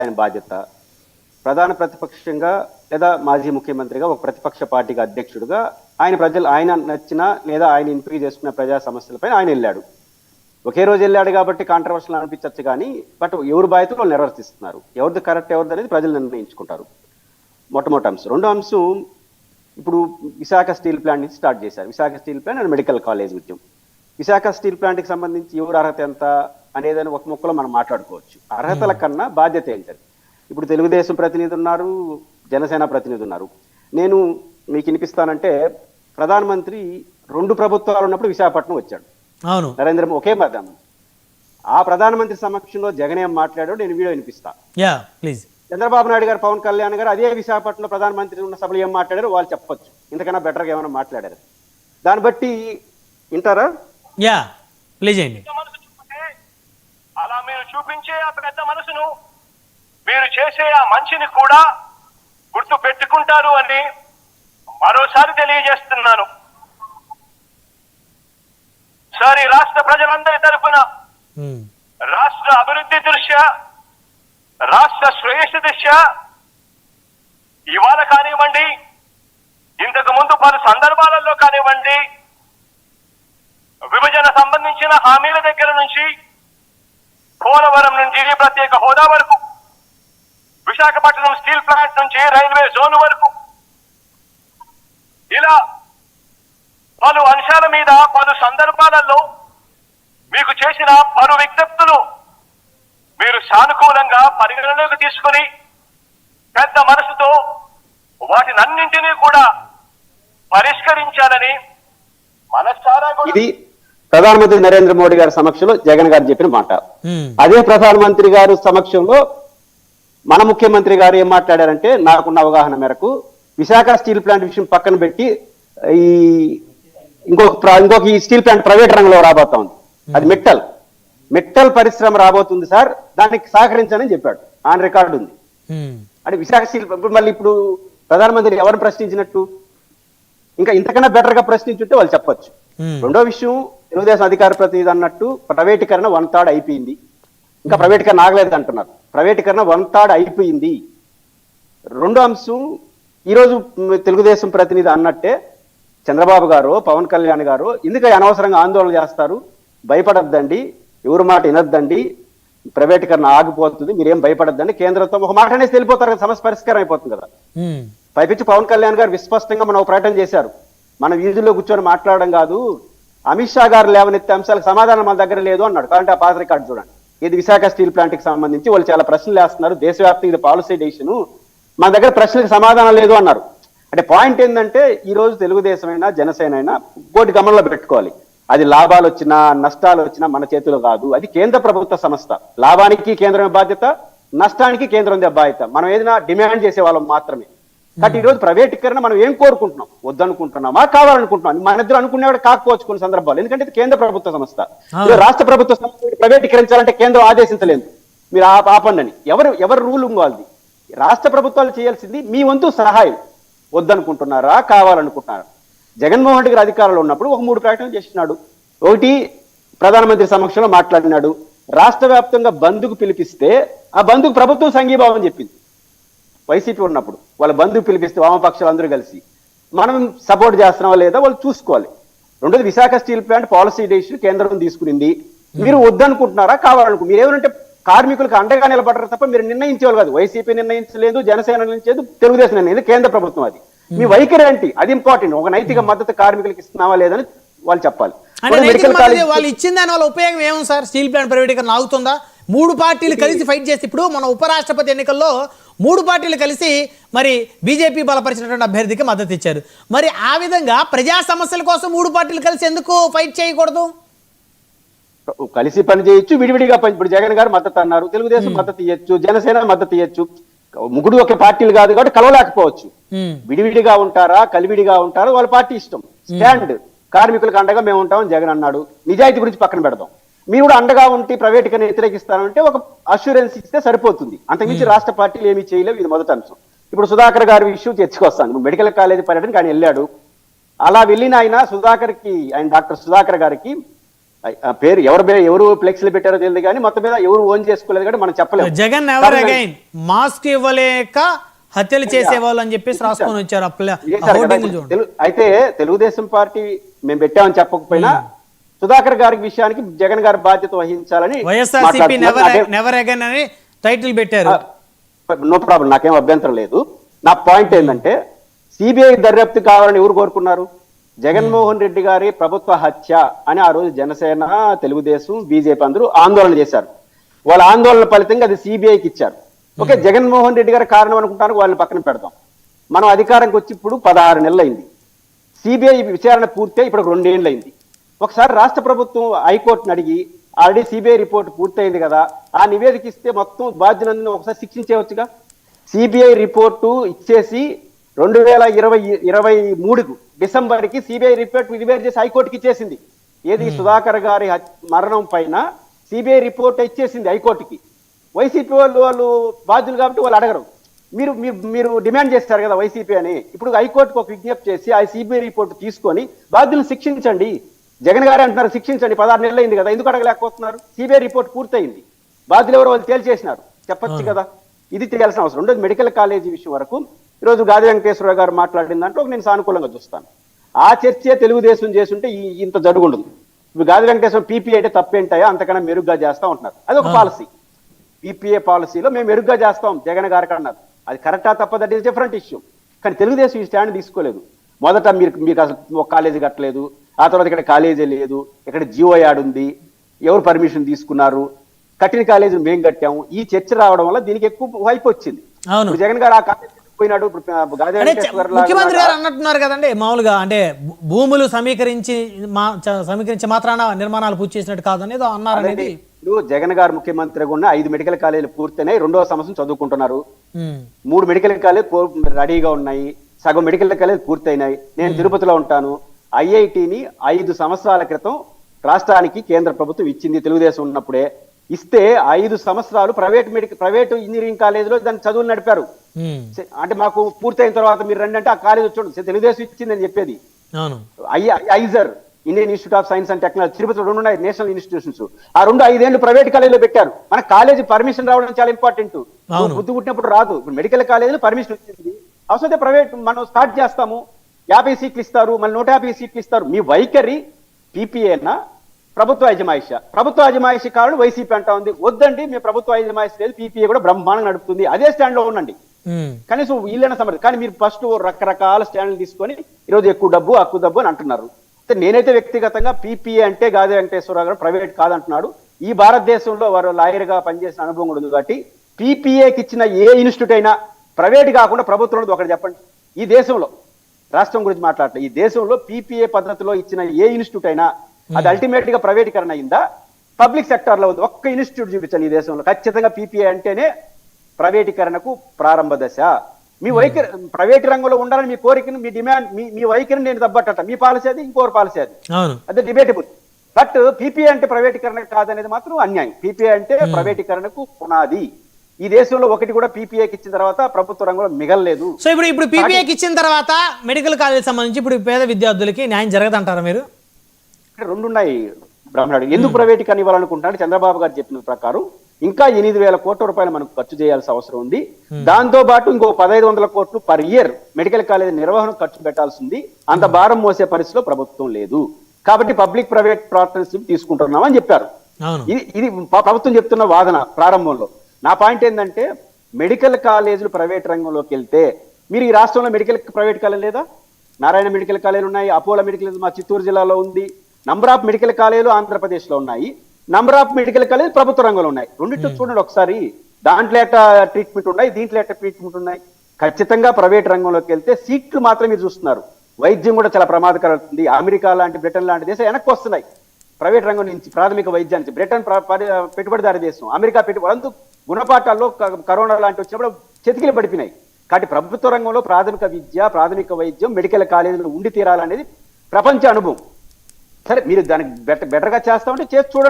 ఆయన బాధ్యత. ప్రధాన ప్రతిపక్షంగా లేదా మాజీ ముఖ్యమంత్రిగా ఒక ప్రతిపక్ష పార్టీకి అధ్యక్షుడిగా ఆయన నచ్చిన లేదా ఆయన ఎంపిక చేసుకున్న ప్రజా సమస్యలపై ఆయన వెళ్ళాడు. ఒకే రోజు వెళ్ళాడు కాబట్టి కాంట్రవర్షియల్ అనిపించవచ్చు, కానీ బట్ ఎవరి బాధ్యతలు వాళ్ళు నిర్వర్తిస్తున్నారు. ఎవరిది కరెక్ట్ ఎవరిది అనేది ప్రజలు నిర్ణయించుకుంటారు. మొట్టమొదటి అంశం. రెండో అంశం, ఇప్పుడు విశాఖ స్టీల్ ప్లాంట్ నుంచి స్టార్ట్ చేశారు. Visakha steel plant and medical college విషయం. విశాఖ స్టీల్ ప్లాంట్కి సంబంధించి ఎవరు అర్హత ఎంత అనేదని ఒక ముక్కలో మనం మాట్లాడుకోవచ్చు. అర్హతల కన్నా బాధ్యత ఏంటది. ఇప్పుడు తెలుగుదేశం ప్రతినిధి ఉన్నారు, జనసేన ప్రతినిధి ఉన్నారు. నేను మీకు వినిపిస్తానంటే, ప్రధానమంత్రి 2 ప్రభుత్వాలు ఉన్నప్పుడు విశాఖపట్నం వచ్చాడు. అవును, నరేంద్ర మోదీ ఒకే ప్రధానమంత్రి. ఆ ప్రధానమంత్రి సమక్షంలో జగన్ ఏం మాట్లాడాడు నేను వీడియో వినిపిస్తా. ప్లీజ్. చంద్రబాబు నాయుడు గారు, పవన్ కళ్యాణ్ గారు అదే విశాఖపట్నంలో ప్రధానమంత్రి ఉన్న సభలు ఏం మాట్లాడారు వాళ్ళు చెప్పొచ్చు. ఇంతకన్నా బెటర్గా ఏమైనా మాట్లాడారు. దాన్ని బట్టి వింటారా? ప్లీజ్ అండి. అలా మీరు చూపించే ఆ పెద్ద మనసును, మీరు చేసే ఆ మంచిని కూడా గుర్తు పెట్టుకుంటారు అని మరోసారి తెలియజేస్తున్నాను. సార్, ఈ రాష్ట్ర ప్రజలందరి తరఫున రాష్ట్ర అభివృద్ధి దృష్ట్యా, రాష్ట్ర శ్రేయస్సు దృష్ట్యా ఇవాళ కానివ్వండి, ఇంతకు ముందు పలు సందర్భాలలో కానివ్వండి, విభజన సంబంధించిన హామీల దగ్గర నుంచి, పోలవరం నుంచి ప్రత్యేక హోదా వరకు, విశాఖపట్నం స్టీల్ ప్లాంట్ నుంచి రైల్వే జోన్ వరకు, ఇలా పలు అంశాల మీద పలు సందర్భాలలో మీకు చేసిన పలు విజ్ఞప్తులు మీరు సానుకూలంగా పరిగణలోకి తీసుకుని పెద్ద మనసుతో వాటినన్నింటినీ కూడా పరిష్కరించాలని మనసారా. ఇది ప్రధానమంత్రి నరేంద్ర మోడీ గారి సమక్షంలో జగన్ గారు చెప్పిన మాట. అదే ప్రధానమంత్రి గారు సమక్షంలో మన ముఖ్యమంత్రి గారు ఏం మాట్లాడారంటే, నాకున్న అవగాహన మేరకు విశాఖ స్టీల్ ప్లాంట్ విషయం పక్కన పెట్టి ఇంకొక ఈ స్టీల్ ప్లాంట్ ప్రైవేట్ రంగంలో రాబోతా ఉంది. అది మెట్టల్ పరిశ్రమ రాబోతుంది సార్, దానికి సహకరించాలని చెప్పాడు. ఆన్ రికార్డు ఉంది. అంటే విశాఖ స్టీల్ మళ్ళీ ఇప్పుడు ప్రధానమంత్రి ఎవరిని ప్రశ్నించినట్టు? ఇంకా ఇంతకన్నా బెటర్ గా ప్రశ్నించుంటే వాళ్ళు చెప్పొచ్చు. రెండో విషయం, తెలుగుదేశం అధికార ప్రతినిధి అన్నట్టు ప్రైవేటీకరణ 1/3 అయిపోయింది, ఇంకా ప్రైవేటీకరణ ఆగలేదు అంటున్నారు. ప్రైవేటీకరణ 1/3 అయిపోయింది. రెండో అంశం, ఈరోజు తెలుగుదేశం ప్రతినిధి అన్నట్టే చంద్రబాబు గారు, పవన్ కళ్యాణ్ గారు ఎందుకు అనవసరంగా ఆందోళన చేస్తారు, భయపడద్దండి, ఎవరు మాట వినొద్దండి, ప్రైవేటీకరణ ఆగిపోతుంది, మీరేం భయపడద్దండి, కేంద్రంతో ఒక మాట అనేసి వెళ్ళిపోతారు కదా, సమస్య పరిష్కారం అయిపోతుంది కదా. పైపించి పవన్ కళ్యాణ్ గారు విస్పష్టంగా మనం ప్రకటన చేశారు, మన వీధుల్లో కూర్చొని మాట్లాడడం కాదు, అమిత్ షా గారు లేవనెత్తే అంశాలకు సమాధానం మన దగ్గర లేదు అన్నాడు. కాబట్టి ఆ పాత రికార్డు చూడండి. ఇది విశాఖ స్టీల్ ప్లాంట్ కి సంబంధించి వాళ్ళు చాలా ప్రశ్నలు వేస్తున్నారు, దేశవ్యాప్తంగా ఇది పాలసీ డెసిషన్, మన దగ్గర ప్రశ్నలకు సమాధానం లేదు అన్నారు. అంటే పాయింట్ ఏంటంటే, ఈ రోజు తెలుగుదేశం అయినా జనసేన అయినా కోటి గమనంలో పెట్టుకోవాలి, అది లాభాలు వచ్చినా నష్టాలు వచ్చినా మన చేతిలో కాదు, అది కేంద్ర ప్రభుత్వ సంస్థ. లాభానికి కేంద్రమే బాధ్యత, నష్టానికి కేంద్రం బాధ్యత. మనం ఏదైనా డిమాండ్ చేసే వాళ్ళం మాత్రమే. కాబట్టి ఈ రోజు ప్రైవేటీకరణ మనం ఏం కోరుకుంటున్నాం, వద్దనుకుంటున్నామా కావాలనుకుంటున్నాం? మన ఇద్దరు అనుకునేవాడు కాకపోవచ్చు కొన్ని సందర్భాలు, ఎందుకంటే ఇది కేంద్ర ప్రభుత్వ సంస్థ. రాష్ట్ర ప్రభుత్వ సంస్థ ప్రైవేటీకరించాలంటే కేంద్రం ఆదేశించలేదు, మీరు ఆపండి అని. ఎవరు రూల్ వాళ్ళది. రాష్ట్ర ప్రభుత్వాలు చేయాల్సింది మీ వంతు సహాయం. వద్దనుకుంటున్నారా కావాలనుకుంటున్నారా? జగన్మోహన్ రెడ్డి గారు అధికారంలో ఉన్నప్పుడు ఒక 3 ప్రకటనలు చేస్తున్నాడు. ఒకటి, ప్రధానమంత్రి సమక్షంలో మాట్లాడినాడు, రాష్ట్ర వ్యాప్తంగా బంద్కు పిలిపిస్తే ఆ బంద్కు ప్రభుత్వం సంఘీభావం చెప్పింది. వైసీపీ ఉన్నప్పుడు వాళ్ళ బంధువు పిలిపిస్తే వామపక్షాలు అందరూ కలిసి మనం సపోర్ట్ చేస్తున్నావా లేదా వాళ్ళు చూసుకోవాలి. రెండోది, Visakha steel plant policy decision కేంద్రం తీసుకునింది, మీరు వద్దనుకుంటున్నారా కావాలనుకో, మీరు ఏమనంటే కార్మికులకు అండగా నిలబడరు తప్ప మీరు నిర్ణయించేవాళ్ళు కాదు. వైసీపీ నిర్ణయించలేదు, జనసేన నిర్ణయించలేదు, తెలుగుదేశం నిర్ణయించలేదు, కేంద్ర ప్రభుత్వం. అది మీ వైఖరి ఏంటి, అది ఇంపార్టెంట్. ఒక నైతిక మద్దతు కార్మికులకు ఇస్తున్నావా లేదని వాళ్ళు చెప్పాలి. వాళ్ళు ఇచ్చిన దాని వల్ల ఉపయోగం ఏమో సార్? స్టీల్ ప్లాంట్ ప్రైవేటీకరణ ఆగుతుందా? 3 పార్టీలు కలిసి ఫైట్ చేస్తే, ఇప్పుడు మన ఉపరాష్ట్రపతి ఎన్నికల్లో 3 పార్టీలు కలిసి మరి బీజేపీ బలపరిచినటువంటి అభ్యర్థికి మద్దతు ఇచ్చారు. మరి ఆ విధంగా ప్రజా సమస్యల కోసం 3 పార్టీలు కలిసి ఎందుకు ఫైట్ చేయకూడదు? కలిసి పని చేయొచ్చు, విడివిడిగా పని. ఇప్పుడు జగన్ గారు మద్దతు అన్నారు, తెలుగుదేశం మద్దతు ఇవ్వచ్చు, జనసేన మద్దతు ఇవ్వచ్చు. ముగ్గురు ఒక పార్టీలు కాదు కాబట్టి కలవలేకపోవచ్చు. విడివిడిగా ఉంటారా కలివిడిగా ఉంటారా వాళ్ళ పార్టీ ఇష్టం. స్టాండ్ కార్మికులకు అండగా మేము ఉంటామని జగన్ అన్నాడు. నిజాయితీ గురించి పక్కన పెడదాం. మీరు కూడా అండగా ఉంటే ప్రైవేట్గానే వ్యతిరేకిస్తానంటే ఒక అష్యూరెన్స్ ఇస్తే సరిపోతుంది. అంతకుమించి రాష్ట్ర పార్టీలు ఏమీ చేయలేవు. ఇది మొదటి అంశం. ఇప్పుడు సుధాకర్ గారి విషయం తెచ్చుకొస్తాను. మెడికల్ కాలేజీ పర్యటనకి ఆయన వెళ్ళాడు. అలా వెళ్ళిన ఆయన డాక్టర్ సుధాకర్ గారికి ఆ పేరు ఎవరు ఫ్లెక్సీలు పెట్టారో తెలియదు కానీ మొత్తం మీద ఎవరు ఓన్ చేసుకోలేదు కానీ మనం చెప్పలేము. జగన్ ఎవర్ అగైన్ మాస్క్ ఇవ్వలేక హత్యలు చేసేవాళ్ళు అని చెప్పేసి రాసుకొని వచ్చారు. అయితే తెలుగుదేశం పార్టీ మేము పెట్టామని చెప్పకపోయినా సుధాకర్ గారి విషయానికి జగన్ గారి బాధ్యత వహించాలని వైఎస్ఆర్సీపీ నెవర్ అగైన్ అని టైటిల్ పెట్టారు. నో ప్రాబ్లం, నాకేం అభ్యంతరం లేదు. నా పాయింట్ ఏంటంటే సిబిఐ దర్యాప్తు కావాలని ఎవరు కోరుకున్నారు? జగన్మోహన్ రెడ్డి గారి ప్రభుత్వ హత్య అని ఆ రోజు జనసేన, తెలుగుదేశం, బీజేపీ అందరూ ఆందోళన చేశారు. వాళ్ళ ఆందోళన ఫలితంగా అది సిబిఐకి ఇచ్చారు. ఓకే, జగన్మోహన్ రెడ్డి గారి కారణం అనుకుంటాను, వాళ్ళని పక్కన పెడదాం. మనం అధికారంకి వచ్చి ఇప్పుడు 16 నెలలు అయింది. సిబిఐ విచారణ పూర్తి ఇప్పుడు 2 ఏళ్ళు అయింది. ఒకసారి రాష్ట్ర ప్రభుత్వం హైకోర్టును అడిగి ఆల్రెడీ సిబిఐ రిపోర్ట్ పూర్తయింది కదా, ఆ నివేదిక ఇస్తే మొత్తం బాధ్యులందరినీ ఒకసారి శిక్షించేవచ్చుగా. సిబిఐ రిపోర్టు ఇచ్చేసి 2023 డిసెంబర్కి సిబిఐ రిపోర్ట్ రివైర్ చేసి హైకోర్టుకి ఇచ్చేసింది. ఏది సుధాకర్ గారి మరణం పైన సిబిఐ రిపోర్ట్ ఇచ్చేసింది హైకోర్టుకి. వైసీపీ వాళ్ళు బాధ్యులు కాబట్టి వాళ్ళు అడగరు. మీరు డిమాండ్ చేస్తారు కదా వైసీపీ అని. ఇప్పుడు హైకోర్టుకు ఒక విజ్ఞప్తి చేసి ఆ సిబిఐ రిపోర్ట్ తీసుకొని బాధ్యులను శిక్షించండి. జగన్ గారే అంటున్నారు శిక్షించండి, 16 నెలలు అయింది కదా, ఎందుకు అడగలేకపోతున్నారు? సిబిఐ రిపోర్ట్ పూర్తయింది, బాధ్యులు ఎవరో వాళ్ళు తేల్చేసినారు, చెప్పచ్చు కదా. ఇది తెలియాల్సిన అవసరం. రెండోది మెడికల్ కాలేజీ విషయం వరకు ఈరోజు గాది వెంకటేశ్వర గారు మాట్లాడిన దాంట్లో నేను సానుకూలంగా చూస్తాను. ఆ చర్చే తెలుగుదేశం చేస్తుంటే ఇంత జరుగుండదు. ఇప్పుడు గాది వెంకటేశ్వర పీపీ అంటే తప్పేంటాయా, అంతకన్నా మెరుగ్గా చేస్తా ఉంటున్నారు. అది ఒక పాలసీ. పీపీఏ పాలసీలో మేము మెరుగ్గా చేస్తాం జగన్ గారికి అన్నారు. అది కరెక్టా తప్ప, దట్ ఈస్ డిఫరెంట్ ఇష్యూ. కానీ తెలుగుదేశం ఈ స్టాండ్ తీసుకోలేదు. మొదట మీకు అసలు ఒక కాలేజీ కట్టలేదు, ఆ తర్వాత ఇక్కడ కాలేజీ లేదు, ఇక్కడ జియో యాడ్ ఉంది, ఎవరు పర్మిషన్ తీసుకున్నారు, కట్టిన కాలేజీని మేము కట్టాము. ఈ చర్చ రావడం వల్ల దీనికి ఎక్కువ హైప్ వచ్చింది. జగన్ గారు ఆ కాలేజీ పోయినాడు. ముఖ్యమంత్రి గారు అన్నట్టున్నారు కదండి, మామూలుగా అంటే భూములు సమీకరించి మాత్రాన నిర్మాణాలు పూర్తి చేసినట్టు కాదనేది అన్నారు. ఇప్పుడు జగన్ గారు ముఖ్యమంత్రిగా ఉన్న 5 మెడికల్ కాలేజీలు పూర్తయినాయి, 2వ సంవత్సరం చదువుకుంటున్నారు. 3 మెడికల్ కాలేజీలు రెడీగా ఉన్నాయి, సగం మెడికల్ కాలేజీలు పూర్తయినాయి. నేను తిరుపతిలో ఉంటాను. ఐఐటిని 5 సంవత్సరాల క్రితం రాష్ట్రానికి కేంద్ర ప్రభుత్వం ఇచ్చింది తెలుగుదేశం ఉన్నప్పుడే. ఇస్తే 5 సంవత్సరాలు ప్రైవేట్ ఇంజనీరింగ్ కాలేజీలో దాన్ని చదువులు నడిపారు. అంటే మాకు పూర్తయిన తర్వాత మీరు రండి అంటే ఆ కాలేజ్ వచ్చి తెలుగుదేశం ఇచ్చిందని చెప్పేది. IISER Indian institute of science and technology తిరుపతిలో 2 ఉన్నాయి నేషనల్ ఇన్స్టిట్యూషన్స్. ఆ 5 ఏళ్ళు ప్రైవేట్ కాలేజీలో పెట్టారు. మన కాలేజీ పర్మిషన్ రావడం చాలా ఇంపార్టెంట్. బుద్ధి పుట్టినప్పుడు రాదు. ఇప్పుడు మెడికల్ కాలేజీలో పర్మిషన్ వచ్చింది, అవసరం ప్రైవేట్ మనం స్టార్ట్ చేస్తాము, 50 సీట్లు ఇస్తారు, మళ్ళీ 150 సీట్లు ఇస్తారు. మీ వైఖరి పీపీఏనా ప్రభుత్వ అజమాయిషీ కారణం వైసీపీ అంటా ఉంది. వద్దండి, మీ ప్రభుత్వ అజమాయిషీ లేదు, పీపీఏ కూడా బ్రహ్మాండంగా నడుపుతుంది, అదే స్టాండ్ లో ఉండండి. కనీసం వీళ్ళైనా సమర్థం. కానీ మీరు ఫస్ట్ రకరకాల స్టాండ్లు తీసుకొని ఈరోజు ఎక్కువ డబ్బు అని అంటున్నారు. నేనైతే వ్యక్తిగతంగా పీపీఏ అంటే గాది వెంకటేశ్వరరావు గారు ప్రైవేట్ కాదంటున్నాడు. ఈ భారతదేశంలో వారు లాయర్ గా పనిచేసిన అనుభవం కూడా ఉంది కాబట్టి పీపీఏకి ఇచ్చిన ఏ ఇన్స్టిట్యూట్ అయినా ప్రైవేట్ కాకుండా ప్రభుత్వంలో ఒకటి చెప్పండి. ఈ దేశంలో, రాష్ట్రం గురించి మాట్లాడలేదు, ఈ దేశంలో పీపీఏ పద్ధతిలో ఇచ్చిన ఏ ఇన్స్టిట్యూట్ అయినా అది అల్టిమేట్ గా ప్రైవేటీకరణ అయిందా? పబ్లిక్ సెక్టర్ లో ఉంది. ఒక్క ఇన్స్టిట్యూట్ చూపించండి ఈ దేశంలో. ఖచ్చితంగా పీపీఏ అంటేనే ప్రైవేటీకరణకు ప్రారంభ దశ. మీ వైఖరి ప్రైవేట్ రంగంలో ఉండాలని మీ కోరికను, మీ డిమాండ్, మీ వైఖరిని నేను దబ్బట్టట. మీ పాలసీ అది, ఇంకోరు పాలసీ అది, అదే డిబేటబుల్. బట్ పీపీఏ అంటే ప్రైవేటీకరణ కాదనేది మాత్రం అన్యాయం. పీపీఏ అంటే ప్రైవేటీకరణకు పునాది. ఈ దేశంలో ఒకటి కూడా పీపీఏకి ఇచ్చిన తర్వాత ప్రభుత్వ రంగంలో మిగలలేదు. సో ఇప్పుడు పీపీఏకి ఇచ్చిన తర్వాత మెడికల్ కాలేజ్ సంబంధించి ఇప్పుడు పేద విద్యార్థులకి న్యాయం జరగదంటారా మీరు? ఇక్కడ 2 ఉన్నాయి బ్రహ్మనాయుడు. ఎందుకు ప్రైవేటీకరణ ఇవ్వాలనుకుంటున్నాడు? చంద్రబాబు గారు చెప్పిన ప్రకారం ఇంకా 8,000 కోట్ల రూపాయలు మనకు ఖర్చు చేయాల్సిన అవసరం ఉంది. దాంతో పాటు ఇంకో 1,500 కోట్లు పర్ ఇయర్ మెడికల్ కాలేజ్ నిర్వహణ ఖర్చు పెట్టాల్సి ఉంది. అంత భారం మోసే పరిస్థితిలో ప్రభుత్వం లేదు కాబట్టి పబ్లిక్ ప్రైవేట్ పార్ట్నర్షిప్ తీసుకుంటున్నాం అని చెప్పారు. ఇది ప్రభుత్వం చెప్తున్న వాదన ప్రారంభంలో. నా పాయింట్ ఏంటంటే మెడికల్ కాలేజీలు ప్రైవేట్ రంగంలోకి వెళ్తే, మీరు ఈ రాష్ట్రంలో మెడికల్ ప్రైవేట్ కాలేజ్ లేదా? నారాయణ మెడికల్ కాలేజీలు ఉన్నాయి, అపోలో మెడికల్ మా చిత్తూరు జిల్లాలో ఉంది, నంబర్ ఆఫ్ మెడికల్ కాలేజీలు ఆంధ్రప్రదేశ్ లో ఉన్నాయి, నంబర్ ఆఫ్ మెడికల్ కాలేజ్ ప్రభుత్వ రంగంలో ఉన్నాయి. రెండింటిలో చూడండి ఒకసారి. దాంట్లో ఎట్ట ట్రీట్మెంట్ ఉన్నాయి, దీంట్లో ఎట్ట ట్రీట్మెంట్ ఉన్నాయి. ఖచ్చితంగా ప్రైవేట్ రంగంలోకి వెళ్తే సీట్లు మాత్రం మీరు చూస్తున్నారు. వైద్యం కూడా చాలా ప్రమాదకరం అవుతుంది. అమెరికా లాంటి, బ్రిటన్ లాంటి దేశాలు వెనక్కి వస్తున్నాయి ప్రైవేట్ రంగం నుంచి ప్రాథమిక వైద్యానికి. బ్రిటన్ పెట్టుబడిదారి దేశం, అమెరికా పెట్టుబడి గుణపాఠాల్లో కరోనా లాంటి వచ్చినప్పుడు చెతికిలు పడిపోయినాయి. కాబట్టి ప్రభుత్వ రంగంలో ప్రాథమిక విద్య, ప్రాథమిక వైద్యం, మెడికల్ కాలేజీలు ఉండి తీరాలనేది ప్రపంచ అనుభవం. సరే, మీరు దానికి బెటర్గా చేస్తామంటే చేసి చూడండి.